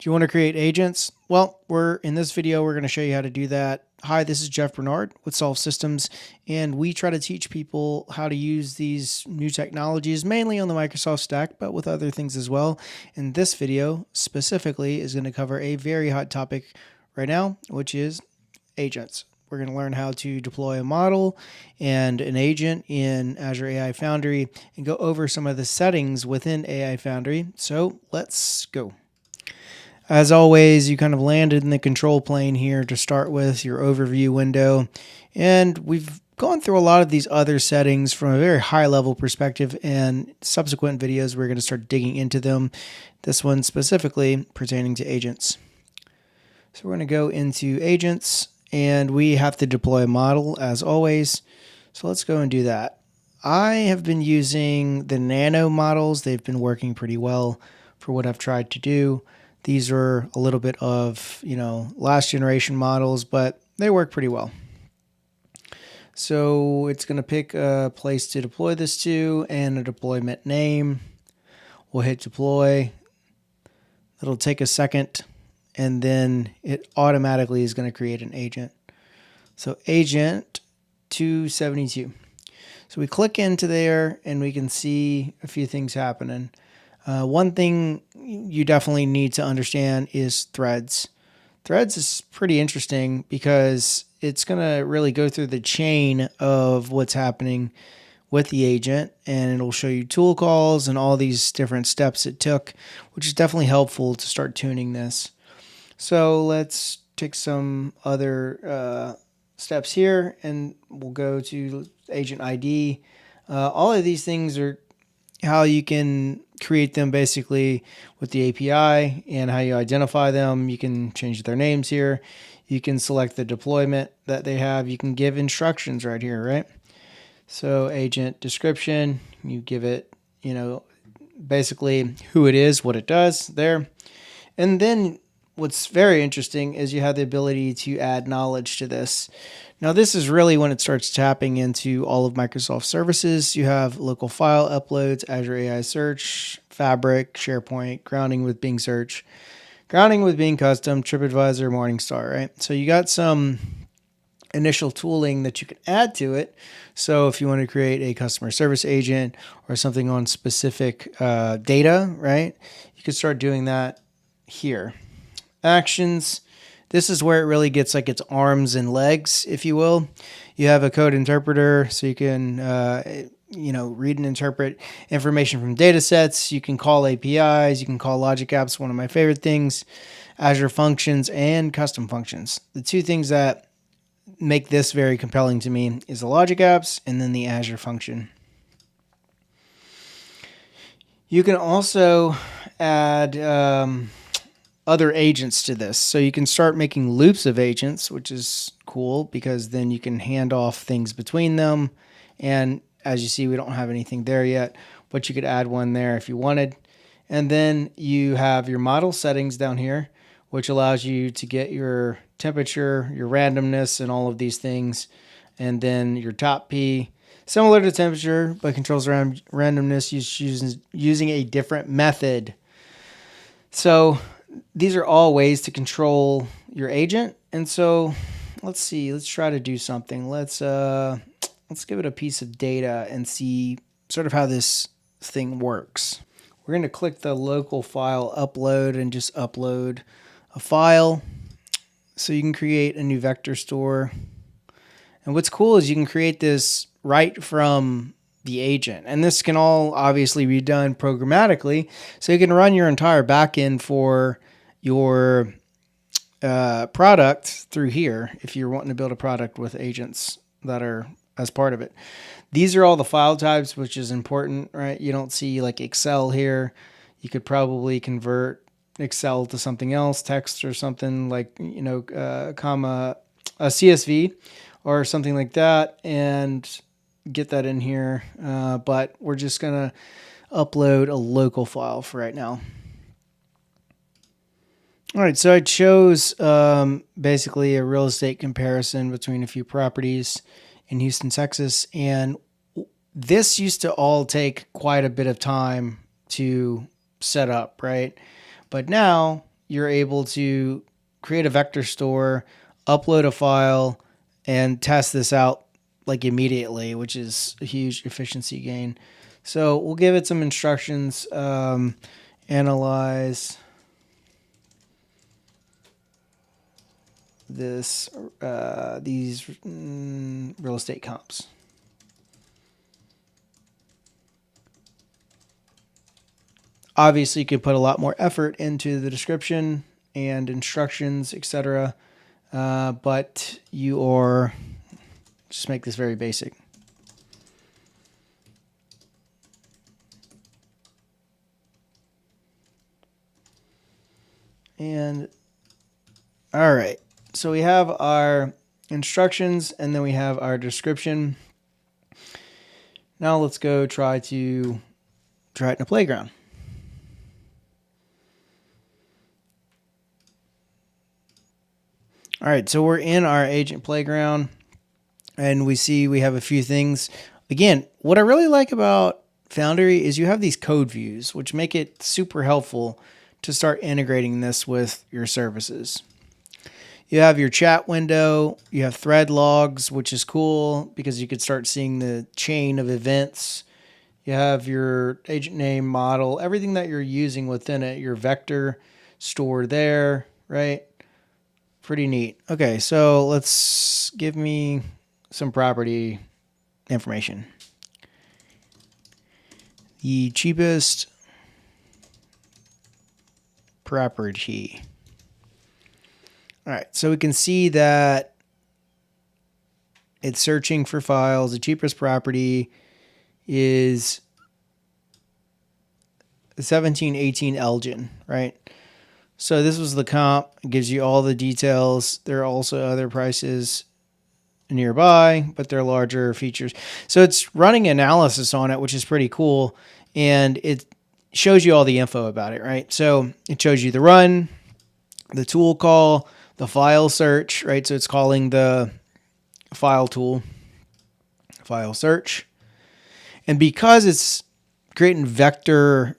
Do you want to create agents? Well, in this video, we're going to show you how to do that. Hi, this is Jeff Bernard with Solve Systems, and we try to teach people how to use these new technologies, mainly on the Microsoft stack, but with other things as well. And this video specifically is going to cover a very hot topic right now, which is agents. We're going to learn how to deploy a model and an agent in Azure AI Foundry and go over some of the settings within AI Foundry. So let's go. As always, you kind of landed in the control plane here to start with your overview window. And we've gone through a lot of these other settings from a very high level perspective, and subsequent videos we're going to start digging into them. This one specifically pertaining to agents. So we're going to go into agents, and we have to deploy a model as always. So let's go and do that. I have been using the nano models. They've been working pretty well for what I've tried to do. These are a little bit of, last generation models, but they work pretty well. So it's going to pick a place to deploy this to and a deployment name. We'll hit deploy. It'll take a second, and then it automatically is going to create an agent. So agent 272. So we click into there and we can see a few things happening. One thing you definitely need to understand is threads. Threads is pretty interesting because it's going to really go through the chain of what's happening with the agent, and it'll show you tool calls and all these different steps it took, which is definitely helpful to start tuning this. So let's take some other steps here, and we'll go to agent ID. All of these things are how you can create them basically with the API and how you identify them. You can change their names here. You can select the deployment that they have. You can give instructions right here, right? So agent description, you give it, basically who it is, what it does there. And then what's very interesting is you have the ability to add knowledge to this. Now, this is really when it starts tapping into all of Microsoft services. You have local file uploads, Azure AI Search, Fabric, SharePoint, grounding with Bing Search, grounding with Bing Custom, TripAdvisor, Morningstar, right? So you got some initial tooling that you can add to it. So if you want to create a customer service agent or something on specific data, right, you can start doing that here. Actions. This is where it really gets like its arms and legs, if you will. You have a code interpreter, so you can, read and interpret information from data sets. You can call APIs. You can call logic apps, one of my favorite things, Azure functions, and custom functions. The two things that make this very compelling to me is the logic apps and then the Azure function. You can also add other agents to this. So you can start making loops of agents, which is cool because then you can hand off things between them. And as you see, we don't have anything there yet, but you could add one there if you wanted. And then you have your model settings down here, which allows you to get your temperature, your randomness, and all of these things. And then your top P, similar to temperature, but controls around randomness using a different method. So these are all ways to control your agent. And so let's see, let's try to do something. Let's give it a piece of data and see sort of how this thing works. We're going to click the local file upload and just upload a file. So you can create a new vector store. And what's cool is you can create this right from the agent. And this can all obviously be done programmatically. So you can run your entire backend for your product through here if you're wanting to build a product with agents that are as part of it. These are all the file types, which is important, right? You don't see like Excel here. You could probably convert Excel to something else, text or something like, comma, a CSV or something like that, and get that in here. But we're just going to upload a local file for right now. All right, so I chose basically a real estate comparison between a few properties in Houston, Texas, and this used to all take quite a bit of time to set up, right? But now you're able to create a vector store, upload a file, and test this out like immediately, which is a huge efficiency gain. So we'll give it some instructions. Analyze these real estate comps. Obviously, you could put a lot more effort into the description and instructions, etc. But you are just make this very basic. And all right, so we have our instructions and then we have our description. Now let's go try it in a playground. All right, so we're in our agent playground and we see we have a few things. Again, what I really like about Foundry is you have these code views, which make it super helpful to start integrating this with your services. You have your chat window, you have thread logs, which is cool because you could start seeing the chain of events. You have your agent name model, everything that you're using within it, your vector stored there, right? Pretty neat. Okay, so let's give me some property information. The cheapest property. All right, so we can see that it's searching for files. The cheapest property is 1718 Elgin, right? So this was the comp. It gives you all the details. There are also other prices nearby, but they're larger features. So it's running analysis on it, which is pretty cool. And it shows you all the info about it, right? So it shows you the run, the tool call, the file search, right? So it's calling the file tool, file search. And because it's creating vector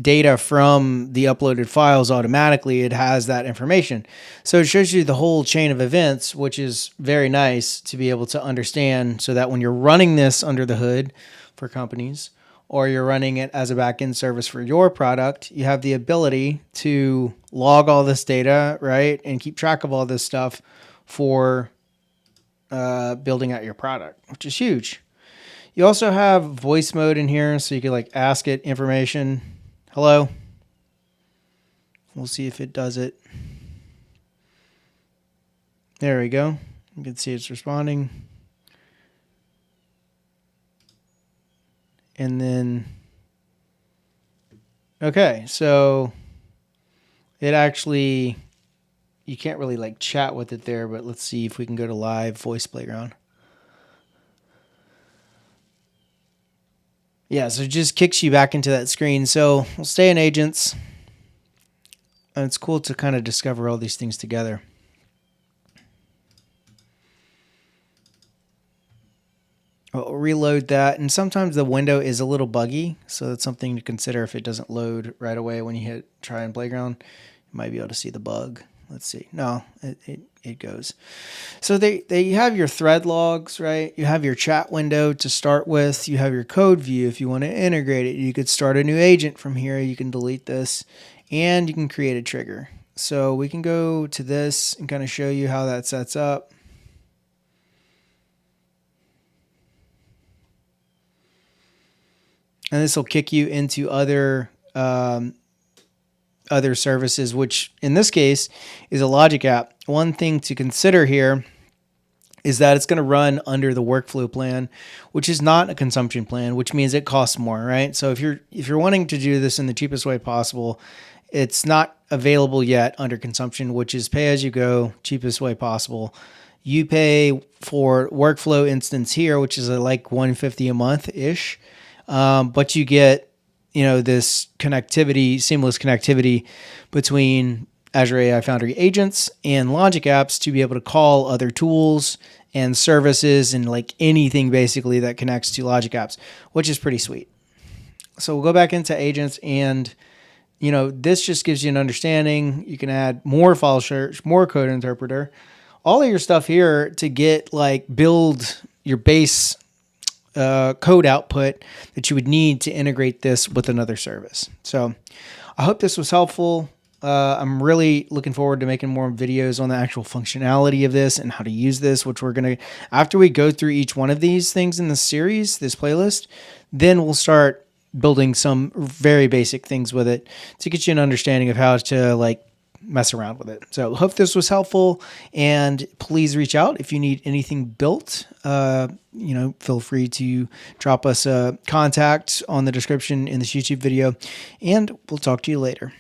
data from the uploaded files automatically, it has that information. So it shows you the whole chain of events, which is very nice to be able to understand so that when you're running this under the hood for companies or you're running it as a backend service for your product, you have the ability to log all this data, right? And keep track of all this stuff for building out your product, which is huge. You also have voice mode in here, so you can like ask it information. Hello. We'll see if it does it. There we go. You can see it's responding. And then, okay, so it actually, you can't really like chat with it there, but let's see if we can go to live voice playground. Yeah, so it just kicks you back into that screen. So we'll stay in agents. And it's cool to kind of discover all these things together. I'll reload that. And sometimes the window is a little buggy. So that's something to consider if it doesn't load right away when you hit try in playground. You might be able to see the bug. Let's see. No, it goes. So they have your thread logs, right? You have your chat window to start with. You have your code view if you want to integrate it. You could start a new agent from here. You can delete this and you can create a trigger. So we can go to this and kind of show you how that sets up. And this will kick you into other services, which in this case is a logic app. One thing to consider here is that it's going to run under the workflow plan, which is not a consumption plan, which means it costs more, right? So if you're wanting to do this in the cheapest way possible, it's not available yet under consumption, which is pay as you go, cheapest way possible. You pay for workflow instance here, which is like $150 a month ish, but you get this connectivity, seamless connectivity between Azure AI Foundry agents and logic apps to be able to call other tools and services and like anything basically that connects to logic apps, which is pretty sweet. So we'll go back into agents and this just gives you an understanding. You can add more file search, more code interpreter, all of your stuff here to get build your base code output that you would need to integrate this with another service. So I hope this was helpful. I'm really looking forward to making more videos on the actual functionality of this and how to use this, which we're going to, after we go through each one of these things in this series, this playlist, then we'll start building some very basic things with it to get you an understanding of how to mess around with it. So hope this was helpful, and please reach out if you need anything built. Feel free to drop us a contact on the description in this YouTube video, and we'll talk to you later.